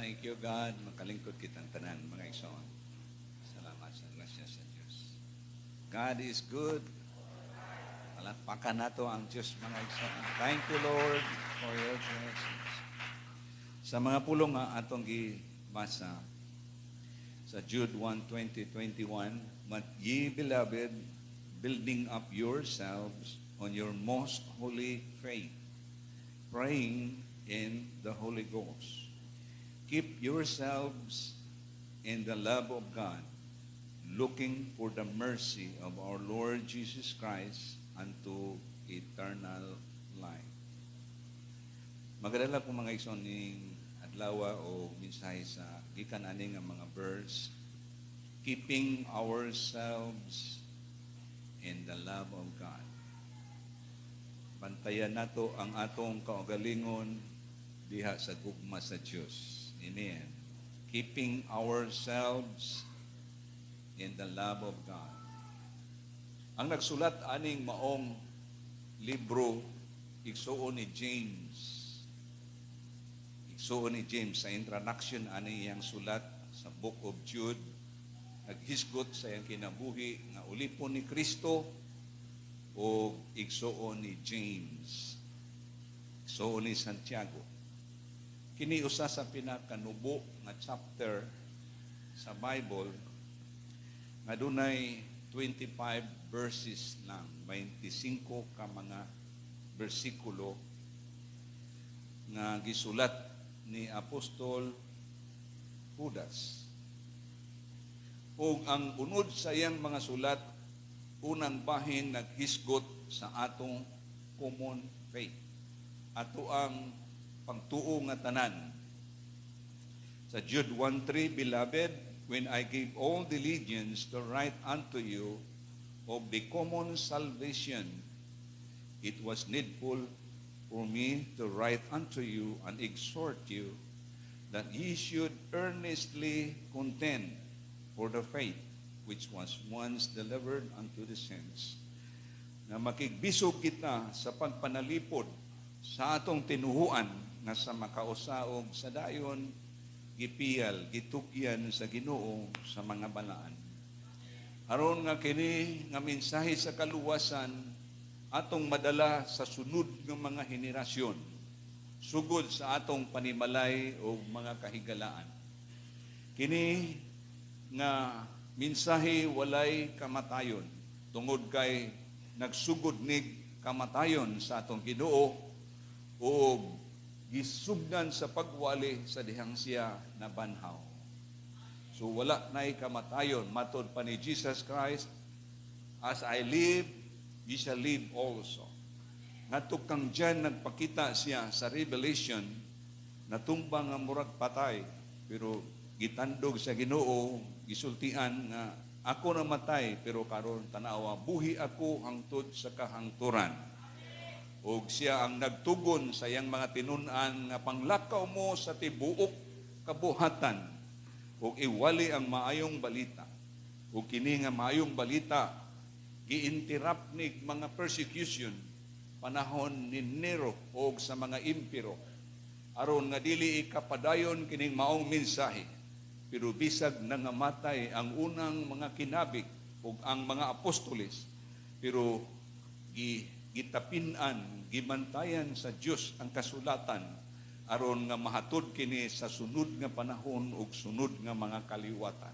Thank you, God. Makalingkod kitang tanan, mga igsoon. Salamat sa grasya sa Diyos. God is good. Palakpakan nato ang Diyos, mga igsoon. Thank you, Lord, for your blessings. Sa mga pulong nga atong gibasa sa Jude 1:20-21, "But ye, beloved, building up yourselves on your most holy faith, praying in the Holy Ghost. Keep yourselves in the love of God, looking for the mercy of our Lord Jesus Christ unto eternal life." Magadala ko mga igsoon ning adlaw o mensahe sa gikan ani nga mga verse, keeping ourselves in the love of God. Bantayan nato ang atong kaugalingon diha sa gugma sa Diyos. Amen. Keeping ourselves in the love of God. Ang nagsulat aning maong libro, igsuon ni James. Igsuon ni James sa introduction ani iyang sulat sa Book of Jude. Naghisgot sa iyang kinabuhi nga ulipon ni Kristo o igsuon ni James. Igsuon ni Santiago. Kini usa sa pinakanubo nga chapter sa Bible nga dunay 25 verses lang, 25 ka mga bersikulo nga gisulat ni Apostol Judas. Ug ang unod sa iyang mga sulat, unang bahin naghisgot sa atong common faith. Ato ang pagtuo nga tanan. Sa Jude 1:3, "Beloved, when I gave all diligence to write unto you of the common salvation, it was needful for me to write unto you and exhort you that ye should earnestly contend for the faith which was once delivered unto the saints." Na makigbisog kita sa pagpanalipod sa atong tinuhuan nga sa makausaog sa dayon, gipiyal, gitugyan sa Ginoo sa mga balaan. Aron nga kini nga mensahe sa kaluwasan atong madala sa sunod ng mga henerasyon, sugod sa atong panimalay o mga kahigalaan. Kini nga mensahe walay kamatayon, tungod kay nagsugod nig kamatayon sa atong Ginoo o gisugdan sa pagwali sa dihang siya na banhaw. So wala na'y kamatayon. Matod pa ni Jesus Christ, "As I live, ye shall live also." Natuk kang dyan nagpakita siya sa Revelation, natumbang ang murag patay, pero gitandog sa Ginoo, gisultian nga, "Ako namatay, pero karon tanawa, buhi ako hangtod sa kahangturan." O siya ang nagtugon sa iyang mga tinun-an nga panglakaw mo sa tibuok kabuhatan o iwali ang maayong balita. O kini nga maayong balita giintirap nig mga persecution panahon ni Nero o sa mga impero aron nga dili ikapadayon kining maong mensahe. Pero bisag nangamatay ang unang mga kinabig o ang mga apostoles, pero gitapinan, gibantayan sa Dios ang kasulatan aron nga mahatod kini sa sunod nga panahon ug sunod nga mga kaliwatan.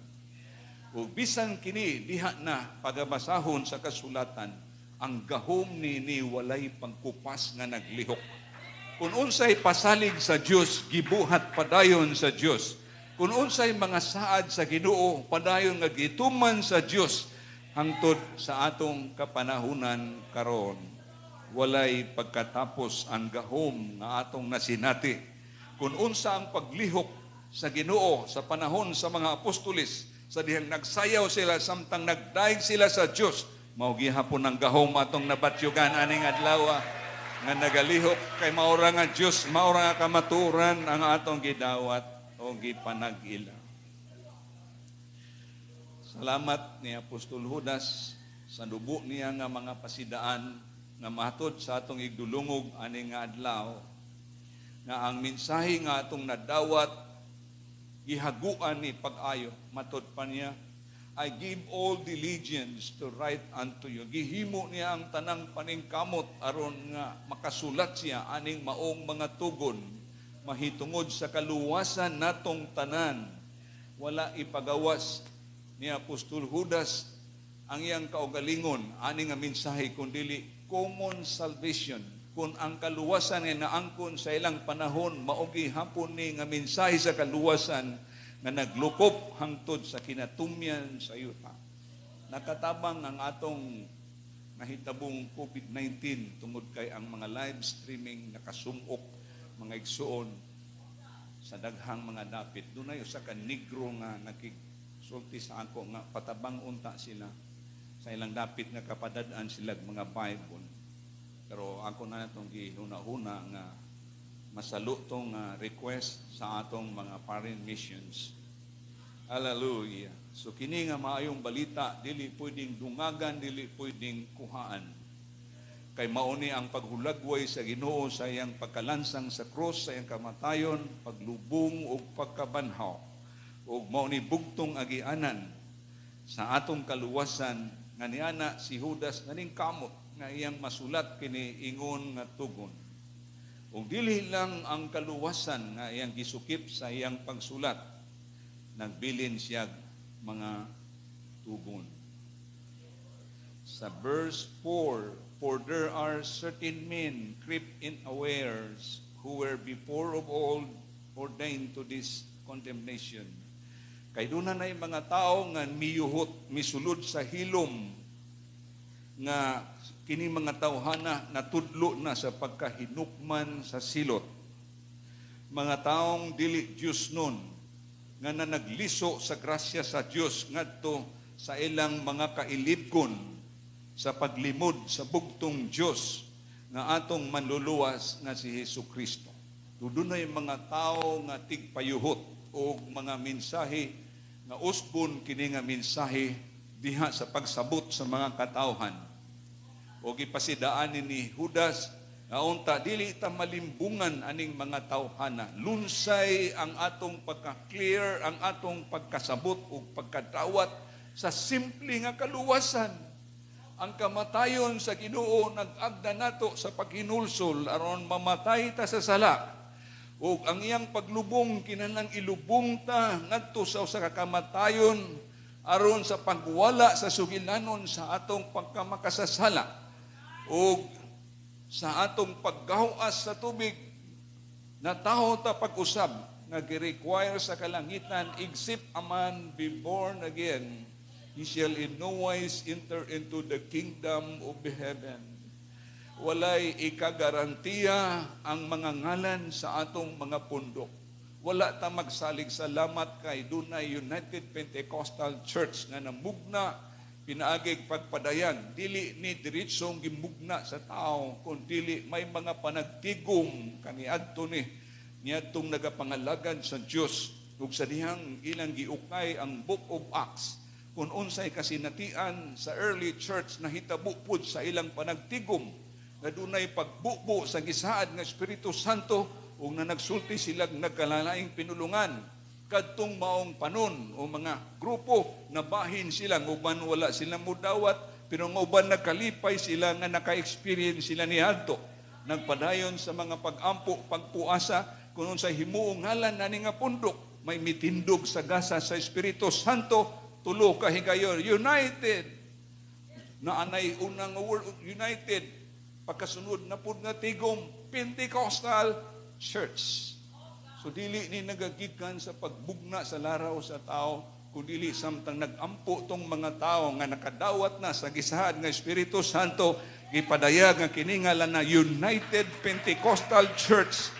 Ug bisan kini diha na pagabasahon sa kasulatan, ang gahom ni walay pangkupas nga naglihok. Kung unsay pasalig sa Dios, gibuhat padayon sa Dios. Kung unsay mga saad sa Ginoo, padayon nga gituman sa Dios hangtod sa atong kapanahunan karon. Walay pagkatapos ang gahom nga atong nasinati. Kung unsa ang paglihok sa Ginoo sa panahon sa mga apostoles, sa dihang nagsayaw sila samtang nagdaig sila sa Dios, mao gihapon ang gahom atong nabatyugan aning adlaw nga nagalihok kay maura nga Dios, maura nga kamaturan ang atong gidawat o gipanag-ila. Salamat ni Apostol Judas sa dugo niya nga mga pasidaan na mahatod sa atong igdulungog ani nga adlaw, na ang mensahe nga atong nadawat gihaguan ni pag-ayo. Matod pa niya, I give all diligence to write unto you. Gihimo niya ang tanang paningkamot aron nga makasulat siya aning maong mga tugon mahitungod sa kaluwasan natong tanan. Wala ipagawas ni Apostol Judas ang iyang kaugalingon ani nga mensahe kundi common salvation. Kung ang kaluwasan nga naangkon sa ilang panahon maogi hapon ni nga mensahe sa kaluwasan nga naglukop hangtod sa kinatumyan sa yuta. Nakatabang ang atong nahitabong COVID-19 tungod kay ang mga live streaming nakasumok mga igsuon sa daghang mga dapit. Dunay usa ka negro nga nakigsulti sa ako nga patabang unta sila sa ilang dapit nga kapadad-an sila mga Bible. Pero ako na natong gihuna-huna nga masalo tong request sa atong mga foreign missions. Hallelujah. So kini nga maayong balita, dili pwedeng dungagan, dili pwedeng kuhaan. Kay mauni ang paghulagway sa Ginoo sa iyang pagkalansang sa krus, sa iyang kamatayon, paglubong o pagkabanhaw. O mauni bugtong agianan sa atong kaluwasan nga niana si Judas naning kamot nga iyang masulat kini ingon nga tugon. Kung dili lang ang kaluwasan nga iyang gisukip sa iyang pagsulat, nagbilin siya mga tugon. Sa verse 4, for there are certain men creep in unawares who were before of old ordained to this condemnation. Kay doon na mga tao nga miyuhot, misulod sa hilom nga kini mga tawhana natudlo na sa pagkahinukman sa silot. Mga taong dili Diyos nun, nga nagliso sa grasya sa Diyos ngadto sa ilang mga kailibgon sa paglimod sa bugtong Diyos nga atong manluluwas nga si Hesukristo. Dunay mga tao nga tigpayuhot o mga mensahe nga usbon kini nga mensahe diha sa pagsabot sa mga katawhan. O gipasidaan ni Judas nga unta dili ta malimbungan aning mga tawhana. Lunsay ang atong pagka-clear, ang atong pagkasabot o pagkadawat sa simple nga kaluwasan. Ang kamatayon sa Ginoo nag-agda nato sa paghinulsol aron mamatay ta sa sala. O ang iyang paglubong kinahanglan ilubong ta ngadto sa usa ka kamatayon aron sa pagwala sa sugilanon sa atong pagkamakasasala. O sa atong paggawas sa tubig, na taho ta pag-usab, nag-require sa kalangitan, except a man be born again, he shall in no wise enter into the kingdom of heaven. Walay ikagarantiya ang mga ngalan sa atong mga pundok. Wala ta magsalig salamat kay dunay United Pentecostal Church nga namugna pinaagig pagpadayan, dili ni diretsong gimugna sa tao, kundi may mga panagtigom kaniadto ni niadtong nagapangalagan sa Dios ug sa dihang ilang giukay ang Book of Acts kung unsay kasinatian sa early church na hitabo pud sa ilang panagtigom nga dunay pagbubo sa gisaad nga Espiritu Santo ug na nagsulti sila nagkalalaing pinulungan. Kadtong maong panon o mga grupo na bahin sila, uban wala silang mudawat, pero uban nagkalipay sila nga naka-experience sila ni adto. Nagpadayon sa mga pag-ampo, pagpuasa, kung sa himuong ngalan na nga pundok, may mitindog sa gasa sa Espiritu Santo, tulo ka higayon, united. Na anay unang word, united, pagkasunod na pud nga tigom, Pentecostal Church. So dili ni nagagikan sa pagbugna sa laraw sa tao, kundi samtang nagampo tong mga tao nga nakadawat na sa gisaad nga Espiritu Santo, gipadayag nga kini ngalan na United Pentecostal Church.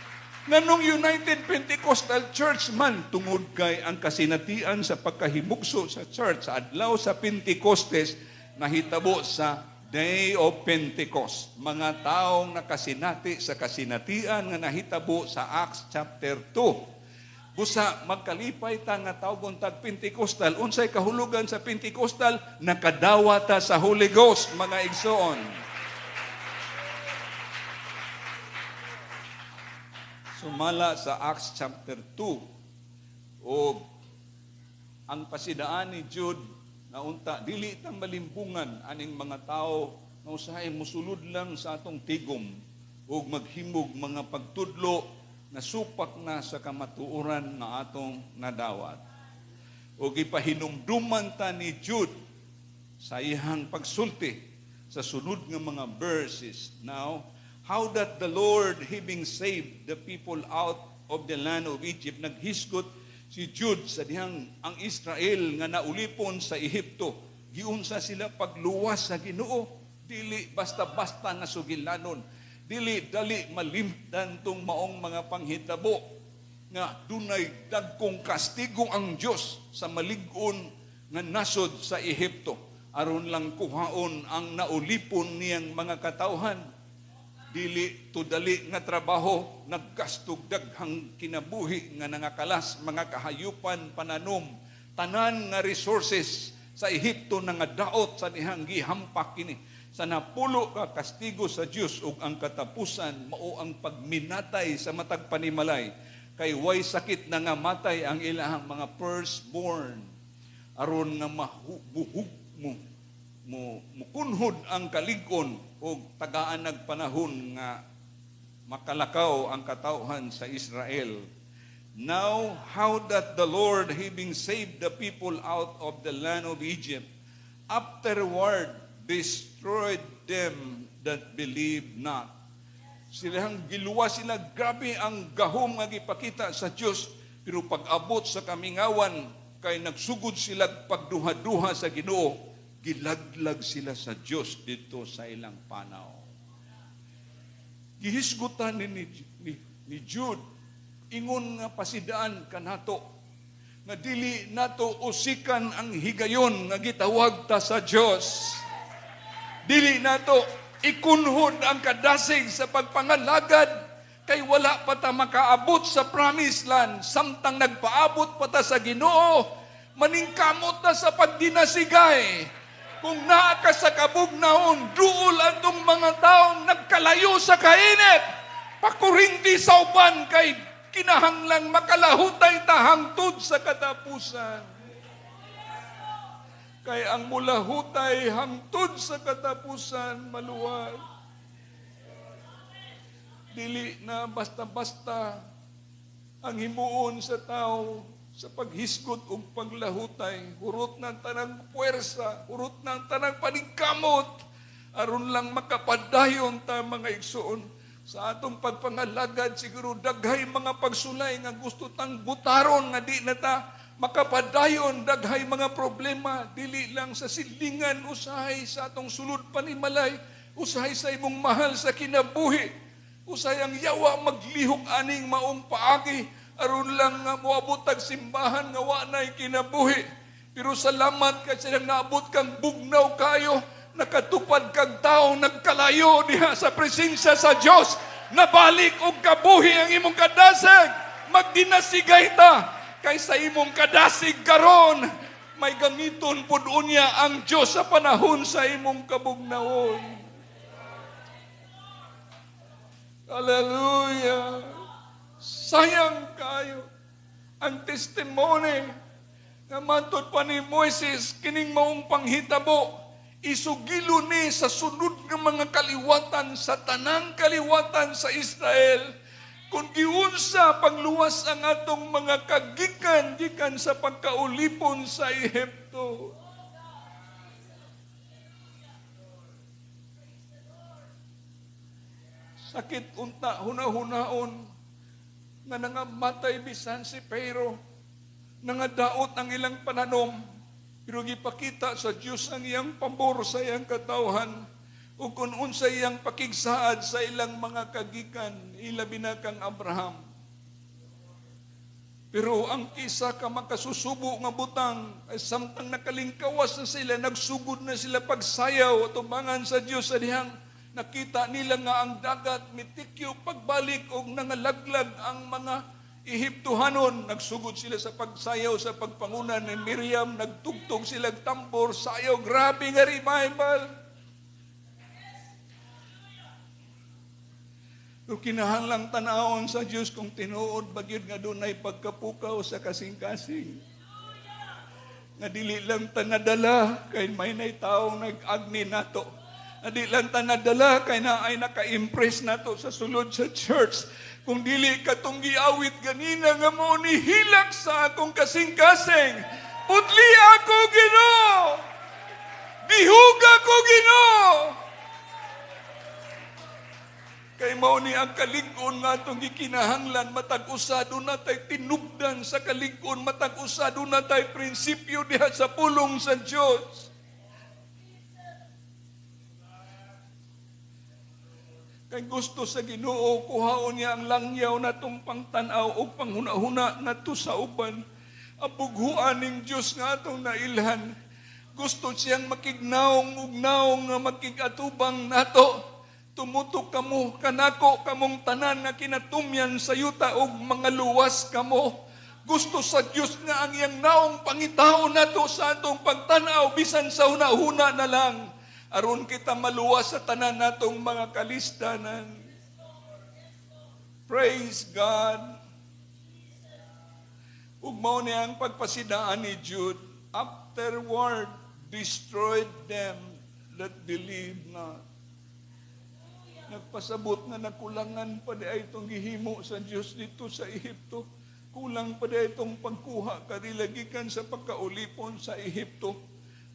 Nganong United Pentecostal Church man tungod kay ang kasinatian sa pagkahimugso sa church sa adlaw sa Pentecostes nahitabo sa Day of Pentecost. Mga taong nakasinati sa kasinatian nga nahitabo sa Acts chapter 2. Busa magkalipay ta nga tawgon tag Pentecostal. Unsay kahulugan sa Pentecostal? Nakadawa ta sa Holy Ghost, mga igsoon. Sumala sa Acts chapter 2. O ang pasidaan ni Jude na unta, dili ta malimbungan aning mga tao na usahay musulod lang sa atong tigom o maghimog mga pagtudlo na supak na sa kamatuoran na atong nadawat. O gipahinumduman ta ni Jude sa iyang pagsulti sa sunod nga mga verses. Now, how that the Lord, having saved the people out of the land of Egypt, naghisgot si Jude sa dihang ang Israel nga naulipon sa Ehipto. Giunsa sila pagluwas sa Ginoo, dili basta-basta nga sugilanon, dili dali malimtan tong maong mga panghitabo nga dunay dagkong kastigo ang Dios sa malig-on nga nasod sa Ehipto aron lang kuhaon ang naulipon niyang mga katawhan. Dili to dali nga trabaho, nagkastog daghang kinabuhi nga nangakalas, mga kahayupan, pananom, tanan nga resources sa Ehipto na nga daot sa dihang gihampak kini. Sa napulo ka kastigo sa Dios ug ang katapusan mao ang pagminatay sa matag panimalay, kay way sakit na nga matay ang ilahang mga firstborn aron nga mabuhug mukunhod ang kalig-on o tagaan nagpanahon nga makalakaw ang katawhan sa Israel. Now, how that the Lord, having saved the people out of the land of Egypt, afterward destroyed them that believed not. Silang giluwa sila, grabe ang gahom nga gipakita sa Dios, pero pag-abot sa kamingawan, kay nagsugod sila pagduha-duha sa Ginoo, gilaglag sila sa Dios dito sa ilang panaw. Gihisgutan ni Jude, ingon nga pasidaan kanato, nga dili nato usikan ang higayon nga gitawag ta sa Dios. Dili nato ikunhod ang kadasig sa pagpangalagad, kay wala pa ta makaabot sa promised land, samtang nagpaabot pa ta sa Ginoo, maningkamot ta sa pagdinasigay. Kung naa ka sa kabugnaon, duol atong mga taong nagkalayo sa kainit, pakurinti sa uban kay kinahanglang makalahutay ta hangtod sa katapusan. Kay ang mulahutay hangtod sa katapusan maluwag. Dili na basta-basta ang himuon sa tao sa paghisgot o paglahutay, hurot ng tanang puwersa, hurot ng tanang paningkamot, aron lang makapadayon ta mga igsoon sa atong pagpangalagad. Siguro daghay mga pagsulay nga gusto tang butaron nga di na ta makapadayon, daghay mga problema, dili lang sa silingan, usahay sa atong sulod panimalay, usahay sa imong mahal sa kinabuhi, usahay ang yawa maglihok aning maong paagi, aron lang nga moabot simbahan nga wa nay kinabuhi. Pero salamat kay silang naabot kang bugnaw kayo, nakatupad kang taong nagkalayo diha sa presensya sa Dios, nabalik og kabuhi ang imong kadasig, magdinasigay ta kay sa imong kadasig karon may gamiton pud unya ang Dios sa panahon sa imong kabugnawon. Hallelujah. Sayang kayo ang testimony nga matod pa ni Moises kining maong panghitabo, isugilo ni sa sunod ng mga kaliwatan, sa tanang kaliwatan sa Israel, kung giunsa pagluwas ang atong mga kagikan sa pagkaulipon sa Ehipto. Sakit unta huna-hunaon nga nangamatay bisan si Pero, nangadaot ang ilang pananom, pero gipakita sa Dios ang iyang pabor sa iyang katawhan, ug kun unsa iyang pakigsaad sa ilang mga kagikan, ilabi na kang Abraham. Pero ang kisa ka makasusubo nga butang, ay samtang nakalingkawas na sila, nagsugod na sila pagsayaw, tumangan sa Dios sa dihang nakita nila nga ang dagat mitikyo pagbalik og nangalaglag ang mga Ehiptohanon. Nagsugod sila sa pagsayaw sa pagpangunan ni Miriam, nagtugtog sila tambor, sayaw, grabe nga revival. Pero kinahanglang tanawon sa Dios kung tinuod bagyod nga dunay pagkapukaw sa kasing-kasing. Nga dili lang ta nadala kay may nay taong nag-agni nato. Nga dili lang ta nadala kay naay naka-impress nato sa sulod sa church. Kung dili katong giawit ganina nga mo ni hilak sa akong kasing-kasing. Putli ako, Ginoo. Bihug ako, Ginoo. Kay mao ni ang kalig-on nga itong gikinahanglan, matag usado na tayo tinubdan sa kalig-on, matag usado na tayo prinsipyo diha sa pulong sa Diyos. Kay gusto sa Ginoo, kuhaon niya ang langyaw na itong pangtanaw o panghuna-huna na to sa uban. Ang bughuan ng Diyos nga itong nailhan. Gusto siyang makignaong-ugnaong nga makigatubang nato. Tumutok kamo, kanako kamong tanan nga kinatumyan sa yuta og mga luwas kamo. Gusto sa Dios nga ang iyang naong pangitao nato sa atong pagtanaw bisan sa hunahuna na lang aron kita maluwas sa tanan natong mga kalistanan. Praise God. Ug mao ni ang pagpasidaan ni Jude, afterward destroyed them that believe not. Nagpasabot nga nakulangan pa di ay itong gihimo sa Diyos dito sa Ehipto. Kulang pa di ay itong pagkuha karilagikan sa pagkaulipon sa Ehipto.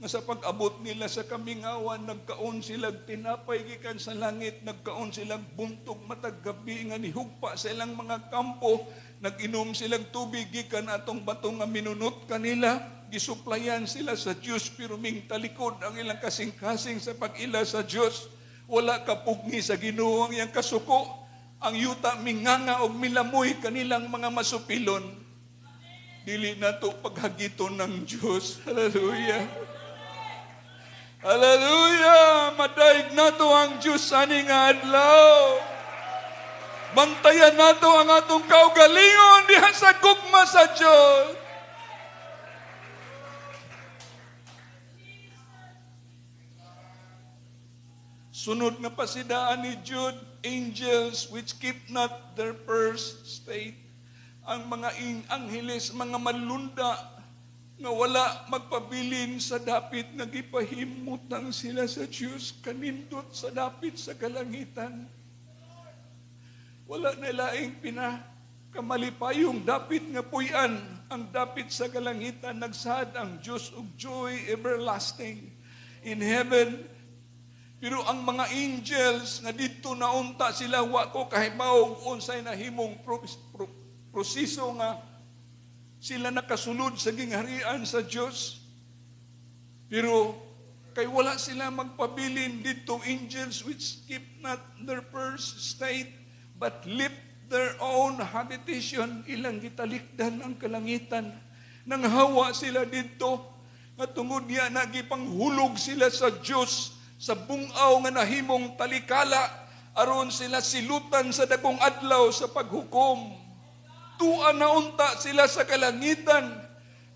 Nga sa pag-abot nila sa kamingawan, nagkaon silang tinapay gikan sa langit, nagkaon silang buntog matag gabi nga nihugpa sa ilang mga kampo, nag-inom silang tubig gikan atong batong nga minunot kanila, gisuplayan sila sa Diyos pero ming talikod ang ilang kasing-kasing sa pag-ila sa Diyos. Wala kapugni sa Ginoo ang iyang kasuko. Ang yuta minganga og milamoy kanilang mga masupilon. Dili na to paghagiton ng Diyos. Hallelujah. Hallelujah. Madaig na to ang Diyos ani nga adlaw. Bantayan na to ang atong kaugalingon diha sa gugma sa Diyos. Sunod nga pasidaan ni Jude, angels which keep not their first state. Ang mga angheles, mga malunda, nga wala magpabilin sa dapit, nagipahimutang sila sa Diyos, kanindot sa dapit sa kalangitan. Wala nilaing pinakamalipayong dapit nga puyan, ang dapit sa kalangitan, nagsad ang Diyos ug joy everlasting in heaven. Pero ang mga angels nga dito naunta sila, wa ko kahibaw unsay nahimong proseso nga sila nakasulod sa gingharian sa Diyos. Pero kay wala sila magpabilin dito, angels which keep not their first state, but lift their own habitation, ilang gitalikdan ang kalangitan. Nang hawa sila dito, nga tungod niya nagipanghulog sila sa Diyos, sa bungaw nga nahimong talikala, aron sila silutan sa dagong adlaw sa paghukom. Tuan na unta sila sa kalangitan,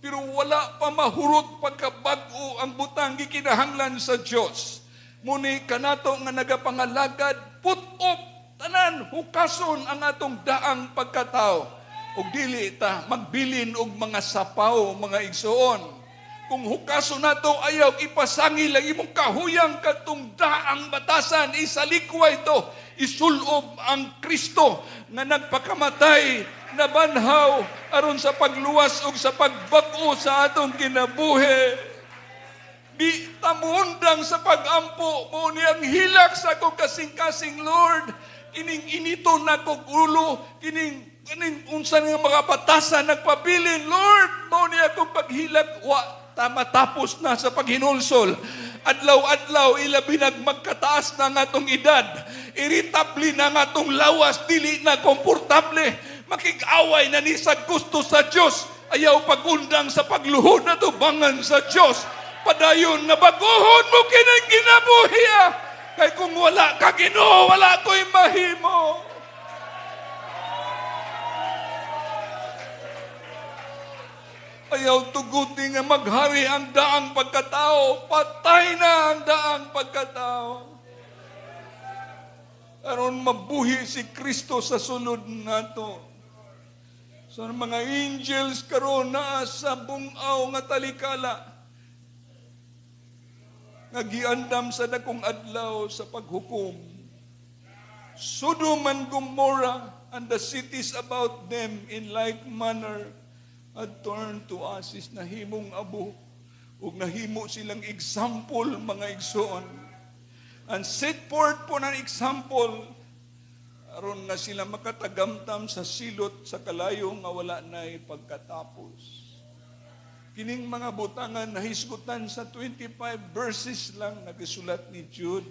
pero wala pa mahurot pagkabag-o ang butang gikinahanglan sa Diyos. Muni kanato nga nagapangalagad, put up, tanan, hukason ang atong daang pagkatao. O dili ta magbilin og mga sapaw, mga igsoon. Kung hukaso na to, ayaw ipasangil ang imong kahuyang katong daang batasan, isalikway ito, isulob ang Kristo na nagpakamatay, na banhaw, aron sa pagluwas o sa pagbag-o sa atong kinabuhi. Di tamuundang sa pag-ampo, mo niyang hilak sa akong kasing-kasing Lord, kining inito na kong ulo, kining unsa nga mga batasan nagpabilin, Lord, mo niya akong paghilak, matapos na sa paghinulsol. Adlaw-adlaw, ilabi magkataas na nga itong edad. Irritable na nga itong lawas, dili na komportable. Makig-away na ni sa gusto sa Diyos. Ayaw pagundang sa pagluhod na tubangan sa Diyos. Padayon na baguhon mo kinang ginabuhi. Kay kung wala ka Ginoo, wala ko'y mahimo. Ayaw tuguti nga maghari ang daang pagkatao. Patay na ang daang pagkatao. aron mabuhi si Kristo sa sulod nato. So mga angels karon naa sa bungaw nga talikala, nagiandam sa dakong adlaw sa paghukom. Sodom and Gomorrah and the cities about them in like manner had turned to ashes, nahimong abo, ug nahimo silang example, mga igsoon. And set forth po ng example, aron nga sila makatagamtam sa silot sa kalayo nga wala na'y pagkatapos. Kining mga butangan nahisgutan sa 25 verses lang nagisulat ni Jude.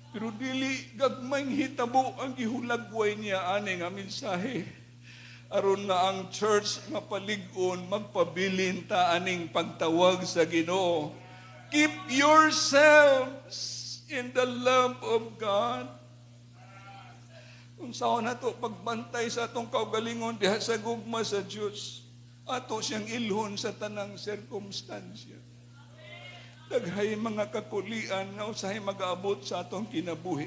Pero dili gagmayng hitabo ang gihulagway niya ani nga mensahe. Aron nga ang church nga palig-on magpabilin ta aning pagtawag sa Ginoo. Keep yourselves in the love of God. Kung saan na to pagbantay sa atong kaugalingon diha sa gugma sa Diyos, ato siyang ilhon sa tanang sirkumstansya. Daghay mga kakulian nga usahay mag-aabot sa atong kinabuhi.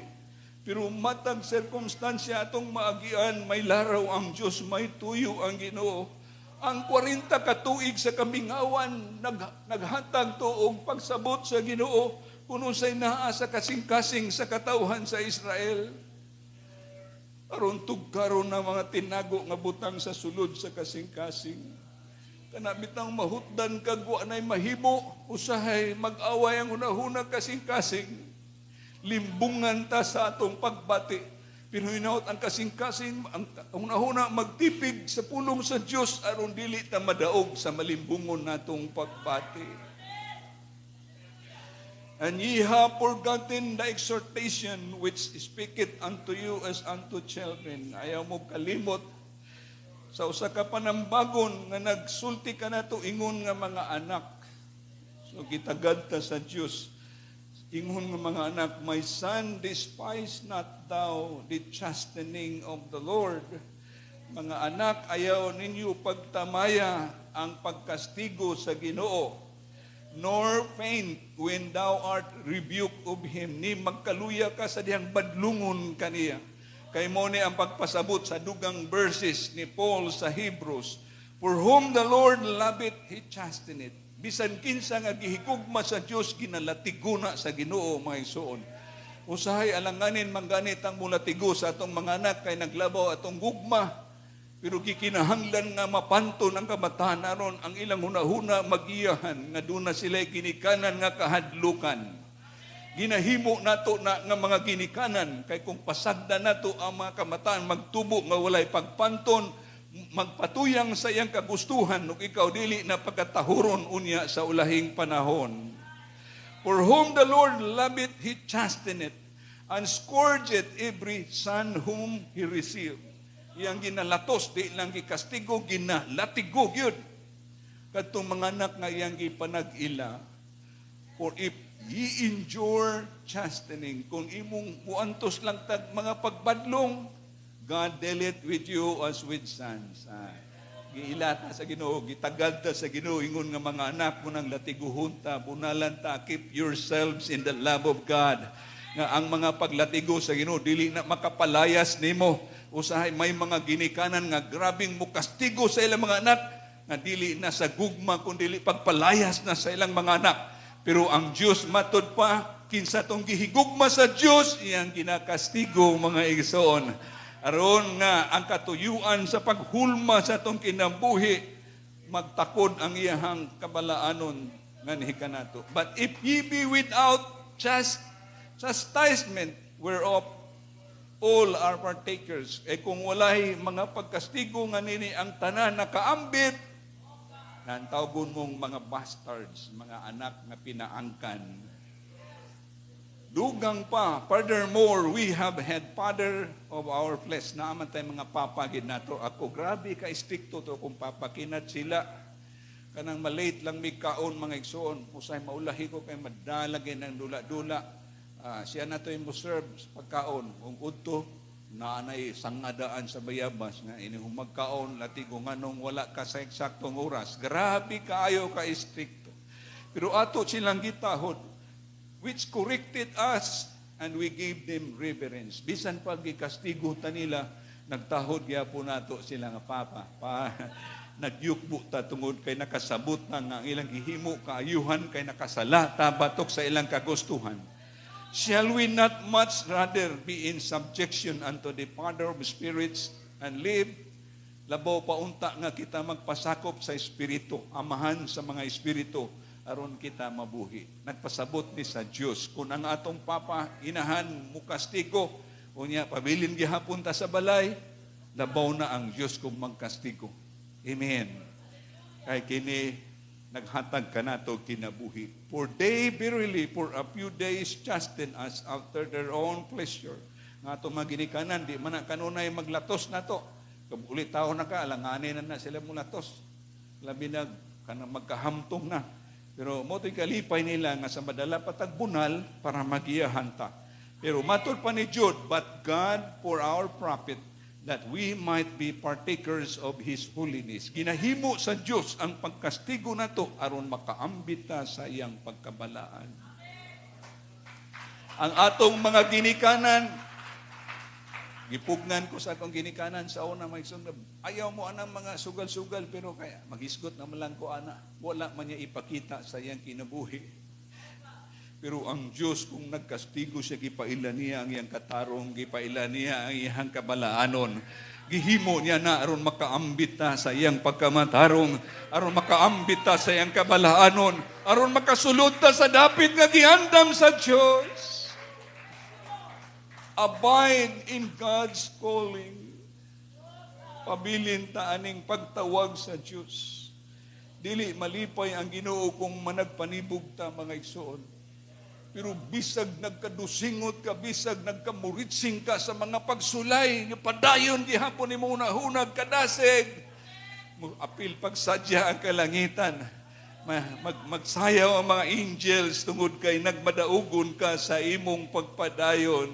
Pero matag sirkumstansya atong maagian, may laraw ang Diyos, may tuyo ang Ginoo. Ang 40 ka tuig sa kamingawan, naghatag to og pagsabot sa Ginoo, kuno say naa sa kasing-kasing sa katawhan sa Israel. Aron tugkaron na mga tinago nga butang sa sulod sa kasing-kasing. Kanabitang mahutdan kag wa nay mahimo, usahay mag-away ang hunahuna kasing-kasing. Limbungan ta sa atong pagbati. Pero hinaut ang kasing-kasing, ang hunahuna magtipig sa pulong sa Dios aron dili ta madaog sa malimbungon natong pagbati. And ye have forgotten the exhortation which speaketh unto you as unto children. Ayaw mo kalimot sa usa ka panambagon nga nagsulti ka nato ingon nga mga anak. So gitagad ta sa Dios. Ingon nga mga anak, my son, despise not thou the chastening of the Lord. Mga anak, ayaw ninyo pagtamaya ang pagkastigo sa Ginoo. Nor faint when thou art rebuked of him. Ni magkaluya ka sa diyang badlungon kaniya. Kay mo ni ang pagpasabot sa dugang verses ni Paul sa Hebrews. For whom the Lord loveth, He chasteneth. Bisan kinsa nga gihigugma sa Dios ginalatiguna sa Ginoo, mga igsoon. Usahay alanganin mangganit ang mulatigo sa atong mga anak kay naglabaw atong gugma. Pero gikinahanglan nga mapanton ang kamatahan aron ang ilang hunahuna magiyahan nga doon na sila ginikanan nga kahadlukan. Ginahimo nato na nga mga ginikanan kay kung pasagda nato ang mga kamatahan magtubo nga walay pagpanton, magpatuyang sa iyang kagustuhan ug ikaw dili na pagkatahuron unya sa ulahing panahon. For whom the Lord loveth, He chasteneth, and scourgeth every son whom He received. Iyang ginalatos, di lang gikastigo, ginalatigo yun. Katong mga anak nga iyang gipanag-ila. For if ye endure chastening, kung imong muantos lang tag mga pagbadlong, God dealeth with you as with sons. Giilata sa Ginoo, gitagad ta sa Ginoo, ingon nga mga anak mo nang latiguhon ta, bunalan ta, keep yourselves in the love of God. Nga ang mga paglatigo sa Ginoo dili na makapalayas nimo. Usahay may mga ginikanan nga grabing mo kastigo sa ilang mga anak nga dili na sa gugma kundi dili pagpalayas na sa ilang mga anak. Pero ang Diyos matod pa kinsa tong gihigugma sa Diyos iyang ginakastigo, mga igsoon. Aron nga ang katuyuan sa paghulma sa atong kinabuhi magtakod ang iyahang kabalaanon nga nihikanato. But if ye be without chastisement whereof all are partakers, kung walay mga pagkastigo nga nini ang tanan nakaambit, nan tawgon mong mga bastards, mga anak na pinaangkan. Dugang pa, furthermore, we have had father of our flesh. Naaman tayo mga papagid nato. Ako, grabe ka stricto to kung papakinat sila. Kanang malate lang may kaon mga igsoon. Usay maulahi ko kay madalagin ng dula-dula. Siya na to yung serve pagkaon. Kung udto, naanay sangadaan sa bayabas nga inihumagkaon latigo nganong wala ka sa eksaktong oras. Grabe kaayo ka stricto. Pero ato silang gitahod, which corrected us and we gave them reverence. Bisan pag ikastigo ta nila, nagtahod gyapon nato sila nga papa. Nagyukbo ta tungod kay nakasabot na nga ang ilang gihimo kaayuhan kay nakasala ta batok sa ilang kagustuhan. Shall we not much rather be in subjection unto the Father of spirits and live? Labaw paunta nga kita magpasakop sa espiritu, amahan sa mga espiritu, aron kita mabuhi. Nagpasabot ni sa Dios kung ang atong papa inahan mo kastigo, unya pabilin gihapon ta sa balay, labaw na ang Dios kung magkastigo. Amen. Kay kini naghatag ka nato kinabuhi. For they verily for a few days chasten us after their own pleasure. Nga ito maginikanan, di man kanunay maglatos na to. Ulit tao na ka, alanganin na sila mulatos. Labi na, magkahamtong na. Pero mo ito'y kalipay nila nga sa madala patagbunal para magiyahan ta. Pero matod pa ni Jude, but God for our profit, that we might be partakers of His holiness. Ginahimo sa Diyos ang pagkastigo nato aron makaambit ta sa iyang pagkabalaan. Ang atong mga ginikanan, gipugnan ko sa akong ginikanan sa una may sundab. Ayaw mo anang mga sugal-sugal pero kaya maghisgot naman lang ko ana. Wala man niya ipakita sa iyang kinabuhi. Pero ang Diyos kung nagkastigo siya, gipailan niya ang iyang katarong, gipailan niya ang iyang kabalaanon. Gihimo niya na aron makaambit ta sa iyang pagkamatarong, aron makaambit ta sa iyang kabalaanon, aron makasulod ta sa dapit nga gihandam sa Diyos. Abide in God's calling. Pabilin ta aning pagtawag sa Diyos. Dili malipay ang Ginoo kung managpanibog ta mga igsoon. Pero bisag nagkadusingot ka, bisag nagkamuritsing ka sa mga pagsulay, padayon gihapon ni muna hunag kadasig. Apil pagsadya ang kalangitan. Magsayaw ang mga angels tungod kay nagmadaugon ka sa imong pagpadayon.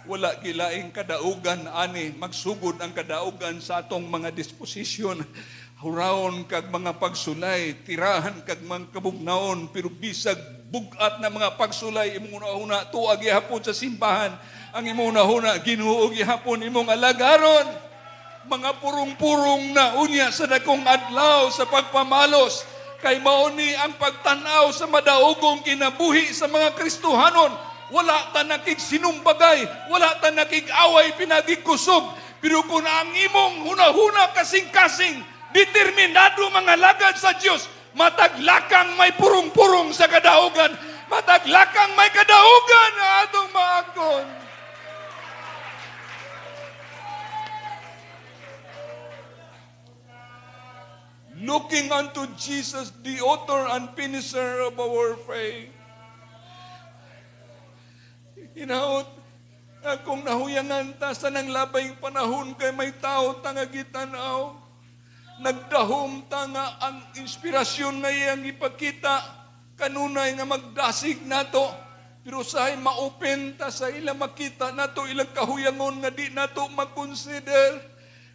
Wala gilaing kadaugan ani, magsugod ang kadaugan sa atong mga disposisyon. Huraon kag mga pagsulay, tirahan kag mga kabugnaon, pero bisag bugat na mga pagsulay, imong una-una tuag gihapon sa simbahan, ang imong una-una Ginoo gihapon imong alagaron. Mga purong-purong na unya sa dakong adlaw sa pagpamalos, kay mao ni ang pagtanaw sa madaugong kinabuhi sa mga Kristohanon. Wala ta nakig sinumbagay, wala ta nakig away pinagigkusog, pero kung ang imong huna-huna kasing-kasing, determinado mga lagad sa Diyos, mataglakang may purong-purong sa kadaugan, mataglakang may kadaugan na atong maagton. Looking unto Jesus, the author and finisher of our faith. Hinaot, kung nahuyangan ta sa nang labay panahon kay may tao tangagitanaw, nagdahom ta nga ang inspirasyon na iyang ipakita kanunay nga magdasig nato, pero sahay ma-open ta sa ilang makita nato ilang kahuyangon nga di nato mag-consider.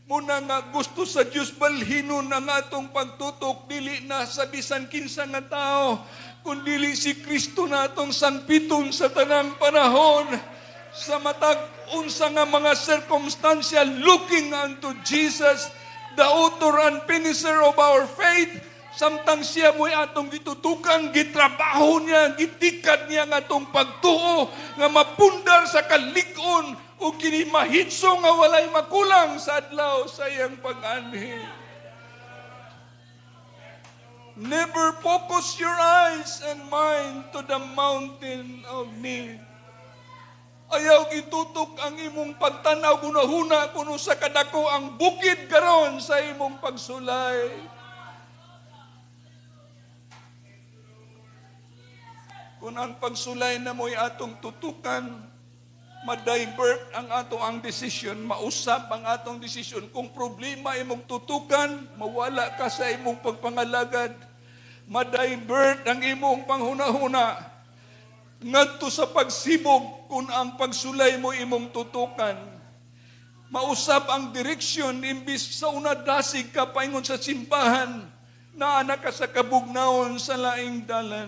Muna nga gusto sa Diyos balhinon ang atong pagtutok, dili na sa bisan kinsa nga tao, kundili si Kristo natong sangpiton sa tanang panahon, sa matag unsa nga mga circumstantial, looking unto Jesus, the author and finisher of our faith. Samtang siya mo'y atong gitutukan, gitrabaho niya, gitikad niya nga atong pagtuo, nga mapundar sa kalig-on, o kinimahitso nga walay makulang sa adlaw sa iyang pag-anhi. Never focus your eyes and mind to the mountain of need. Ayaw gitutok ang imong pagtanaw gunahuna kuno sa kadako ang bukid karon sa imong pagsulay. Kung ang pagsulay na mo'y atong tutukan, ma-divert ang atong desisyon, mausap ang atong desisyon. Kung problema imong tutukan, mawala ka sa imong pagpangalagad, ma-divert ang imong panghuna-huna ngadto sa pagsibog kung ang pagsulay mo imong tutukan. Mausap ang direksyon, imbis sa una dasig ka paingon sa simbahan, naana ka sa kabugnaon sa laing dalan.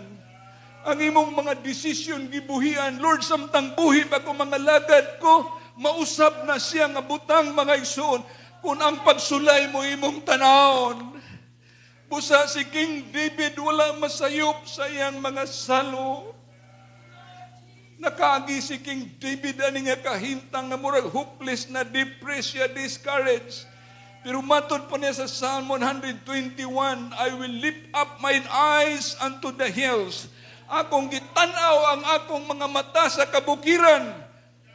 Ang imong mga desisyon gibuhian, Lord, samtang buhi pa ko mga lagad ko, mausab na siya nga butang mga igsoon, kung ang pagsulay mo imong tanawon. Busa si King David wala masayop sa iyang mga salo. Nakaagi si King David ani nga kahintang nga murag hopeless na depressed siya, discouraged. Pero matod pa niya sa Psalm 121, I will lift up mine eyes unto the hills. Akong gitanaw ang akong mga mata sa kabukiran.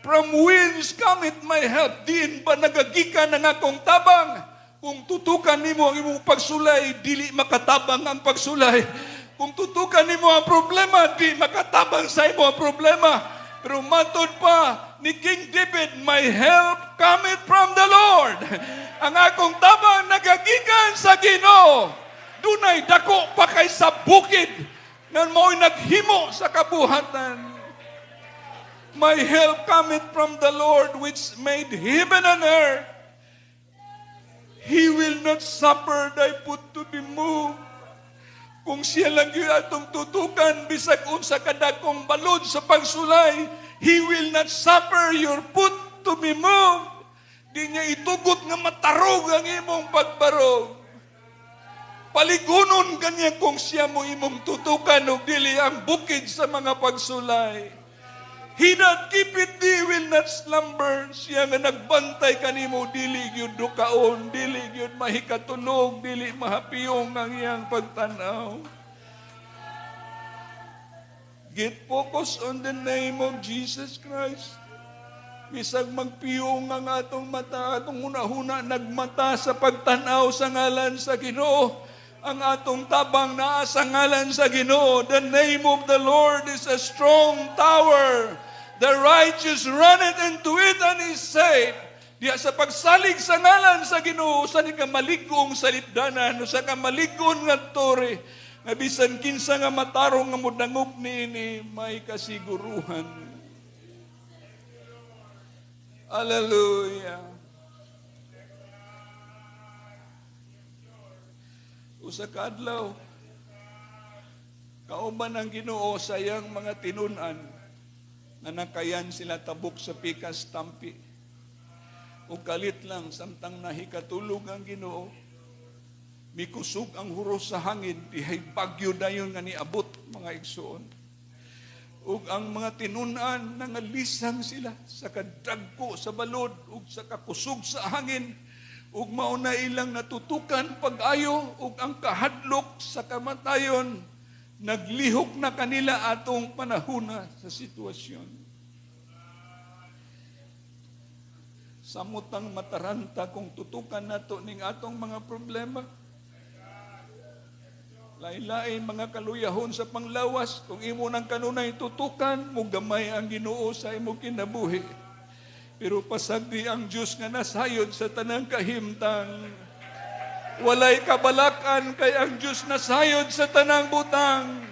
From whence cometh my help? Diin ba nagagikan ang akong tabang? Kung tutukan nimo ang imong pagsulay, dili makatabang ang pagsulay. Kung tutukan nimo ang problema, di makatabang sa imo ang problema. Pero matod pa ni King David, my help cometh from the Lord. Ang akong tabang nagagikan sa Ginoo. Dunay dako pa kay sa bukid nga mo'y naghimo sa kabuhatan. My help cometh from the Lord which made heaven and earth. He will not suffer thy foot to be moved. Kung siya lang yun atong tutukan, bisag unsa kadakong balod sa pagsulay, He will not suffer your foot to be moved. Di niya itugot nga matarog ang imong pagbarog. Paligunon kanya kung siya mo imong tutukan o dili ang bukid sa mga pagsulay. He that keepeth thee will not slumber. Siya nga nagbantay kanimo, dili gyud dukaon, dili gyud mahikatulog, dili mahapiyong ang iyang pagtanaw. Get focused on the name of Jesus Christ. Bisag magpiyong ang atong mata, atong hunahuna nagmata sa pagtanaw sa ngalan sa Ginoo. Ang atong tabang naa sa ngalan sa Ginoo. The name of the Lord is a strong tower. The righteous runneth into it and is safe. Diya sa pagsalig sa ngalan sa Ginoo, sa ni ka maligong salipdanan, sa ka maligon nga tore, nga bisan kinsa nga matarong nga mudangop niini, may kasiguruhan. Hallelujah. Usa ka adlaw, kauban ang Ginoo sayang mga tinunan na nakayan sila tabok sa pikas tampi. O kalit lang, samtang nahikatulog ang Ginoo, mikusog ang huros sa hangin, dihay bagyo dayon nga niabot mga igsoon. Ug ang mga tinunan nangalisang sila sa kadagko sa balod ug sa kakusog sa hangin. Ug mao na ilang natutukan pag-ayo ug ang kahadlok sa kamatayon naglihok na kanila atong panahuna sa sitwasyon. Samutang mataranta kung tutukan nato ning atong mga problema. Lain-lain mga kaluyahon sa panglawas, kung imo nang kanunay tutukan, mo gamay ang Ginoo sa imo kinabuhi. Pero pasagdi ang Diyos nga nasayod sa tanang kahimtang. Walay kabalakan kay ang Diyos nasayod sa tanang butang.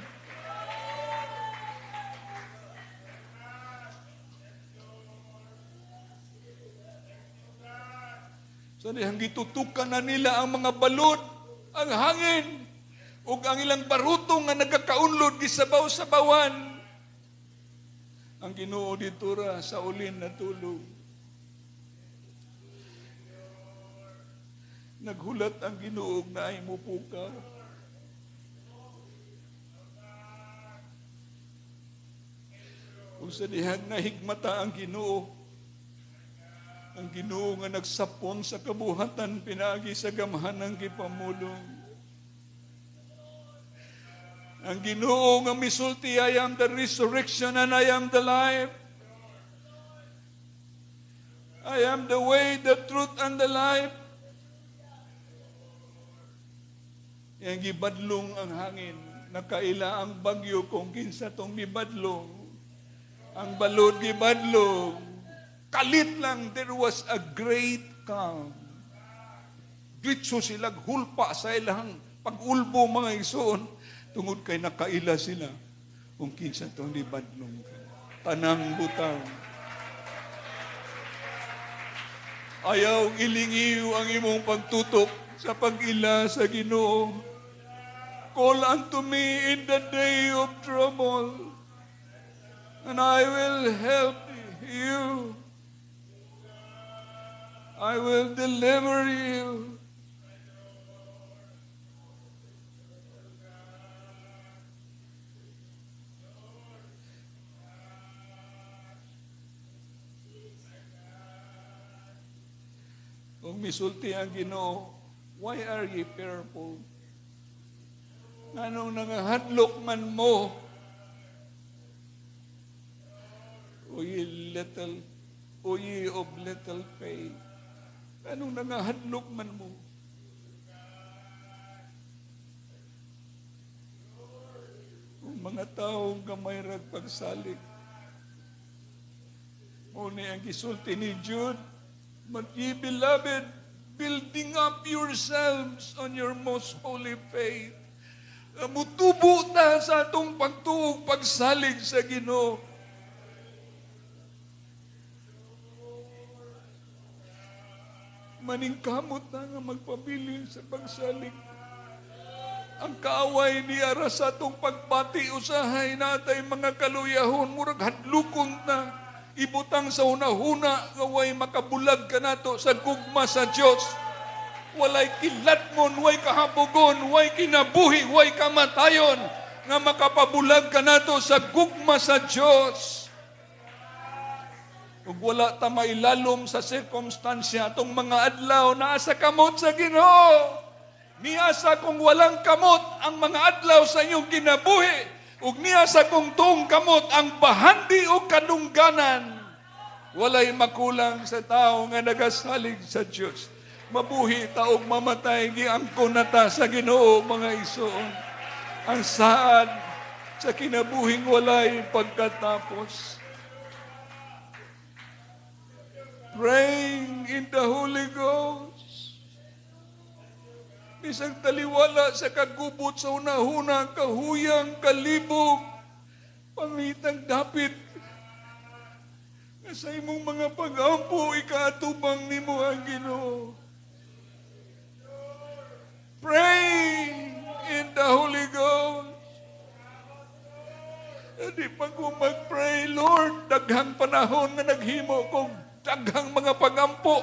So dihang gitutukan na nila ang mga balod, ang hangin, ug ang ilang barutong nga nagkakaunlod gisabaw sa bawan. Ang Ginoo dito ra sa ulin na tulog. Naghulat ang Ginoo na ay mupukaw. Kung sa dihang nahigmata ang Ginoo nga nagsapong sa kabuhatan pinagi sa gamhan ng gipamulong. Ang Ginoo nga misulti, I am the resurrection and I am the life. I am the way, the truth, and the life. Yang gibadlong ang hangin, nakaila ang bagyo kung kinsa tong gibadlong. Ang balod gibadlong. Kalit lang, there was a great calm. Ditso sila hulpa sa ilang pag-ulbo mga igsoon. Tungod kay nakaila sila kung kinsa tong gibadlong. Tanang butang. Ayaw ilingiw ang imong pagtutok sa pag-ila sa Ginoo. Call unto me in the day of trouble, and I will help you. I will deliver you. Kung misulti ang Ginoo, why are ye fearful? Anong nangahadlok man mo? O ye of little faith. Anong nangahadlok man mo? Kung mga taong gamay rag pagsalig. Muna ang gisulti ni Jude, but ye beloved, building up yourselves on your most holy faith. Mutubo ta sa atong pagtuog, pagsalig sa Ginoo. Maningkamot na nga magpabilin sa pagsalig. Ang kaaway ni ara sa atong pagpati usahay natay mga kaluyahon, murag hadlukon na ibutang sa hunahuna nga way makabulag kanato sa gugma sa Dios. Walay kilatngon, way kahabugon, way kinabuhi, way kamatayon nga makapabulag kanato sa gugma sa Dios. Ug wala ta mailalom sa sirkumstansya atong mga adlaw na asa kamot sa Ginoo. Niasa kung walang kamot ang mga adlaw sa inyong kinabuhi, ug niasa kung tuong kamot ang bahandi o kadungganan. Walay makulang sa tao nga nagasalig sa Dios. Mabuhi ta og mamatay giangkon na ta sa Ginoo, mga igsoon. Ang saad sa kinabuhing walay pagkatapos. Praying in the Holy Ghost. Bisag taliwala sa kagubot sa hunahuna, kahuyang, kalibog, pangitang dapit. Sa imong mga pag-ampo, ikaatubang nimo ang Ginoo. Praying in the Holy Ghost. Di pa ko mag-pray, Lord, daghang panahon nga naghimo kong daghang mga pagampo,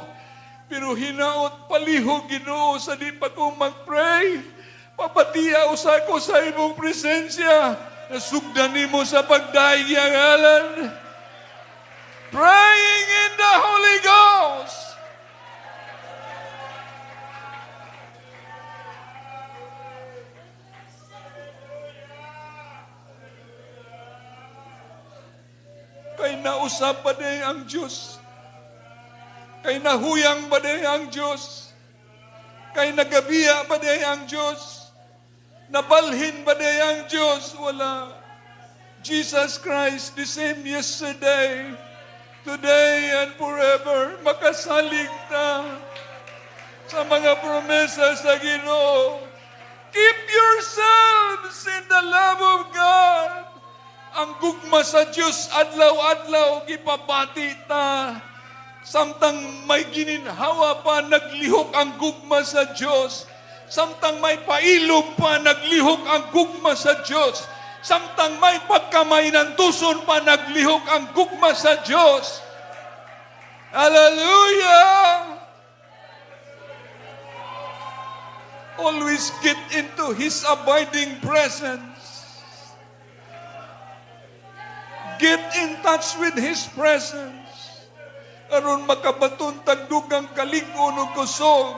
pero hinaot palihog Ginoo sa di pa ko mag-pray. Papatiya usa ko sa imong presensya, nasugdan nimo sa pagdayag ngalan. Praying in the Holy Ghost. Kay nausap pa din ang Diyos. Kay nahuyang ba din ang Diyos? Kay nagabiya ba din ang Diyos? Nabalhin ba din ang Diyos? Wala. Jesus Christ, the same yesterday, today, and forever. Makasalig na sa mga promesa sa Ginoo. Keep yourselves in the love of God. Ang gugma sa Diyos, adlaw-adlaw, gipabati ta. Samtang may gininhawa pa, naglihok ang gugma sa Diyos. Samtang may pailog pa, naglihok ang gugma sa Diyos. Samtang may pagkamay ng tuson pa, naglihok ang gugma sa Diyos. Hallelujah! Always get into His abiding presence. Get in touch with His presence. Aron makabaton tagdugang kalig-on o kusog,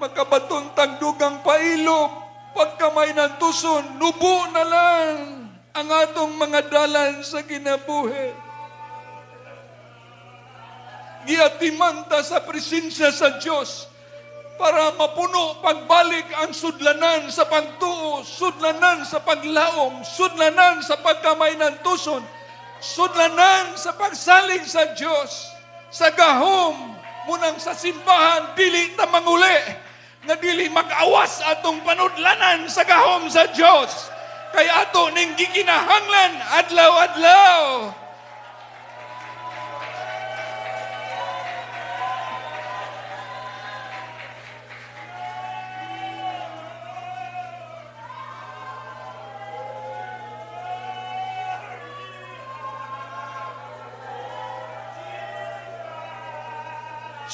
makabaton tagdugang pailop, pagkamay ng tuson, nubo na lang ang atong mga dalan sa kinabuhi. Giatimanta sa presensya sa Diyos para mapuno pagbalik ang sudlanan sa pagtuo, sudlanan sa paglaom, sudlanan sa pagkamay ng tuson, sudlanan sa pagsalig sa Diyos. Sa gahom, munang sa simbahan, dili ta manguli, nga dili mag-awas atong panudlanan sa gahom sa Diyos. Kay ato ning gikinahanglan, adlaw-adlaw.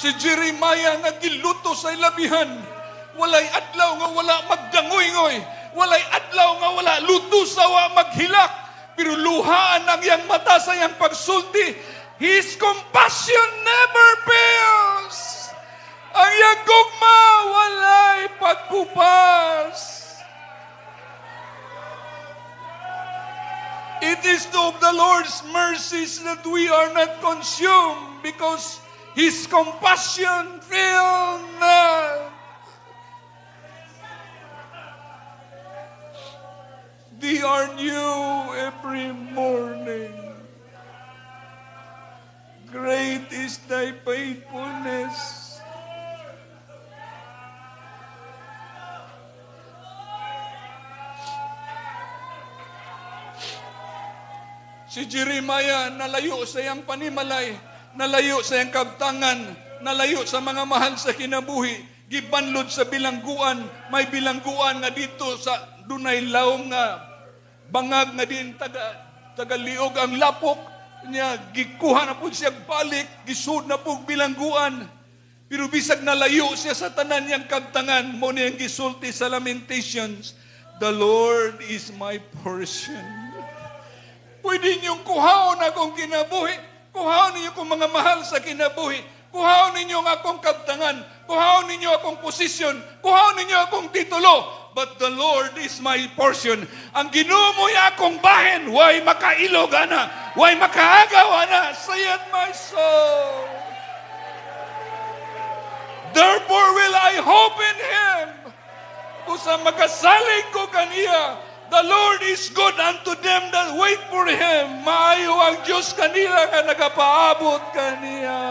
Si Jeremiah nga giluto sa ilabihan. Walay adlaw nga wala magdangoy-ngoy. Walay adlaw nga wala luto sa wa maghilak. Pero luhaan ang iyang mata sa iyang pagsulti. His compassion never fails. Ang iyang gugma walay pagkupas. It is of the Lord's mercies that we are not consumed because His compassion fail not. They are new every morning. Great is thy faithfulness. Si Jeremiah nalayo sa iyang panimalay, nalayo sa iyang kabtangan, nalayo sa mga mahal sa kinabuhi, gibanlod sa bilangguan, may bilangguan nga dito sa dunay lawom nga bangag nga din tagaliog ang lapok niya, gikuha na po siya balik, gisud na po bilangguan. Pero bisag nalayo siya sa tanan niyang kabtangan, mo niyang gisulti sa Lamentations, the Lord is my portion. Pwede niyong kuhaon akong kinabuhi. Kuhaon ninyo akong mga mahal sa kinabuhi. Kuhaon ninyo ang akong kabtangan. Kuhaon ninyo akong posisyon. Kuhaon ninyo akong titulo. But the Lord is my portion. Ang ginumoy akong bahin, way makailog ana, way makaagaw ana, saith my soul. Therefore will I hope in Him. Kung sa makasalig ko kaniya, the Lord is good unto them that wait for Him. Maayo ang Diyos kanila nga nagapaabot kaniya.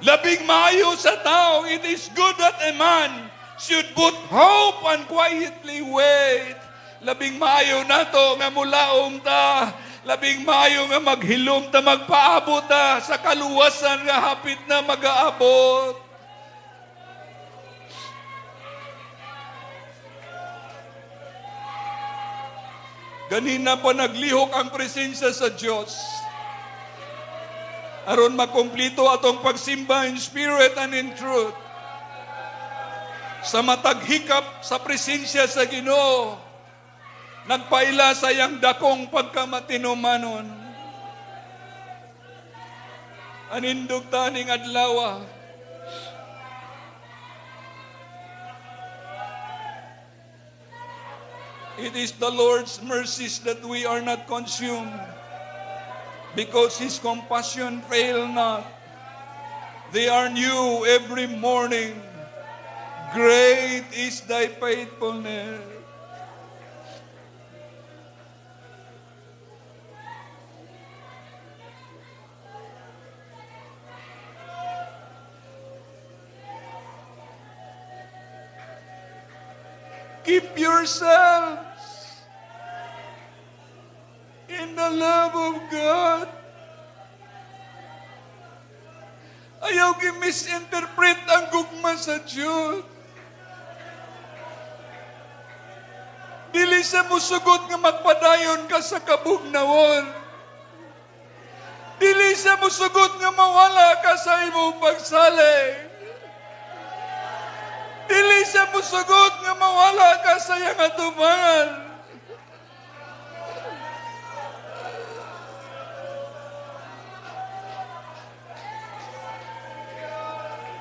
Labing maayo sa tao, it is good that a man should put hope and quietly wait. Labing maayo na to nga mulaom ta. Labing maayo nga maghilom ta, magpaabot ta sa kaluwasan nga hapit na mag-aabot. Ganina pa naglihok ang presensya sa Diyos. Aron makumplito atong pagsimba in spirit and in truth. Sa mataghikap sa presensya sa Ginoo, nagpaila sa iyang dakong pagkamatinumanon. Anindog taning adlaw. It is the Lord's mercies that we are not consumed, because His compassion fail not. They are new every morning. Great is thy faithfulness. Keep yourselves in the love of God. Ayaw gi-misinterpret ang gugma sa Diyos. Dili sa musugot nga magpadayon ka sa kabugnawon. Dili sa musugot nga mawala ka sa imong pagsalig. Dili sa musugot nga mawala ka sa iyang atubangan.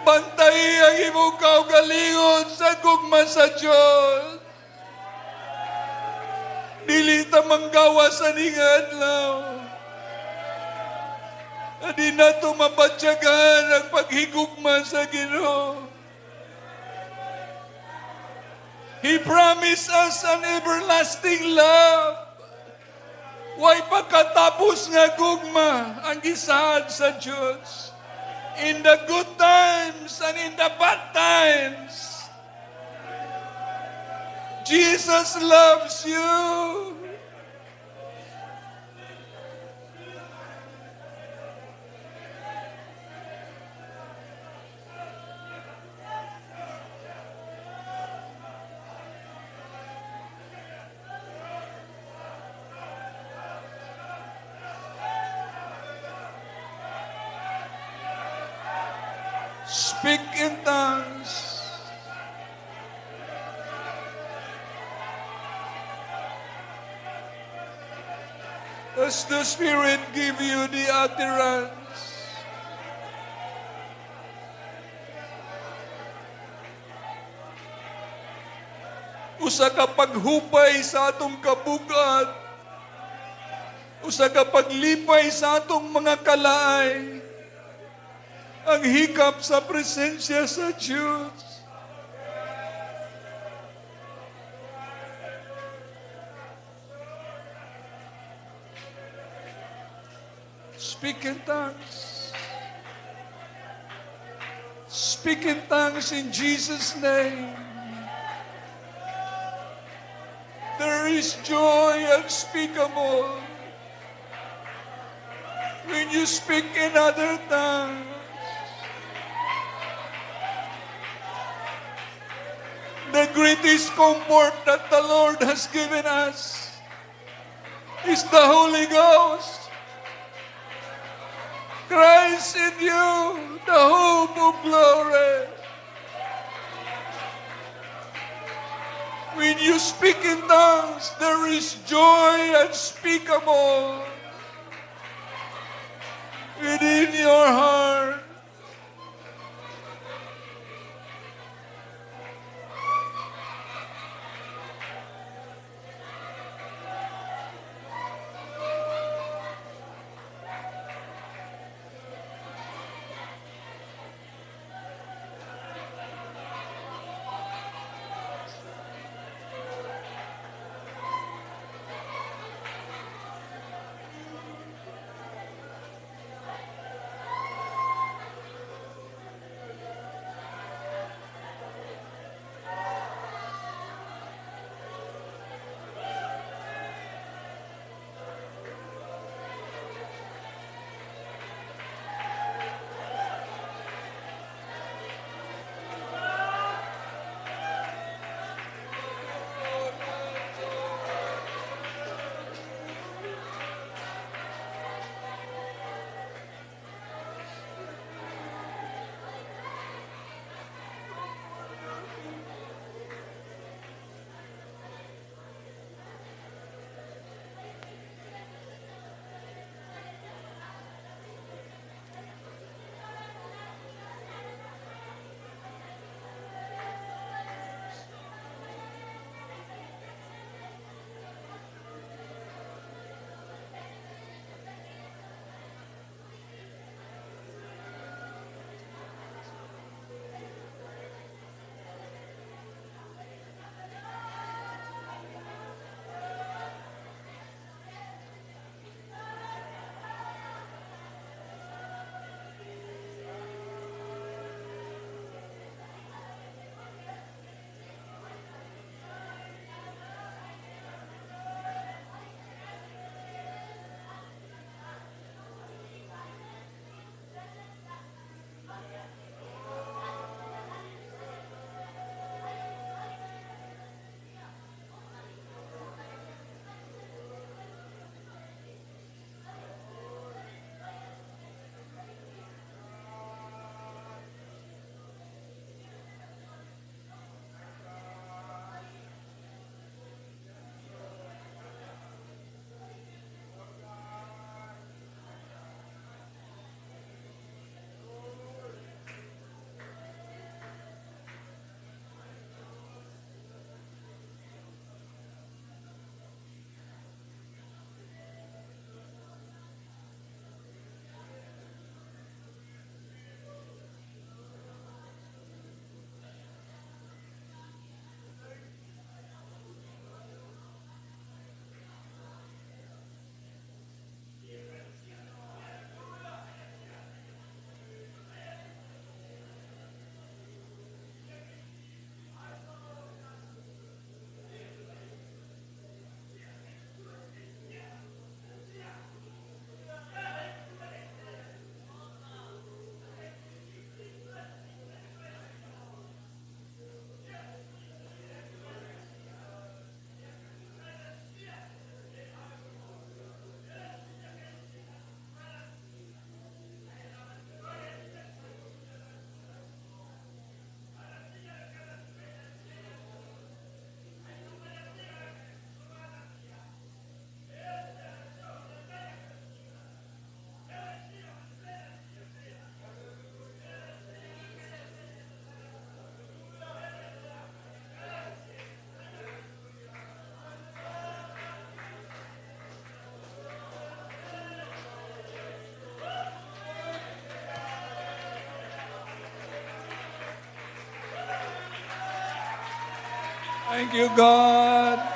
Bantayi ang imong kaugalingon sa gugma sa Diyos. Dili ta manggawa sa adlaw. Adi na ito mapatsyagan ang paghigugma sa Ginoo. He promised us an everlasting love. Way pagkatapos nga gugma ang gisaad sa Diyos. In the good times and in the bad times, Jesus loves you. Speak in tongues. As the Spirit give you the utterance. Usa ka paghupay sa atong kabugat. Usa ka paglipay sa atong mga kalaay. Ang hikap sa presensya sa Diyos. Speak in tongues. Speak in tongues in Jesus' name. There is joy unspeakable when you speak in other tongues. The greatest comfort that the Lord has given us is the Holy Ghost. Christ in you, the hope of glory. When you speak in tongues, there is joy unspeakable within your heart. Thank you, God.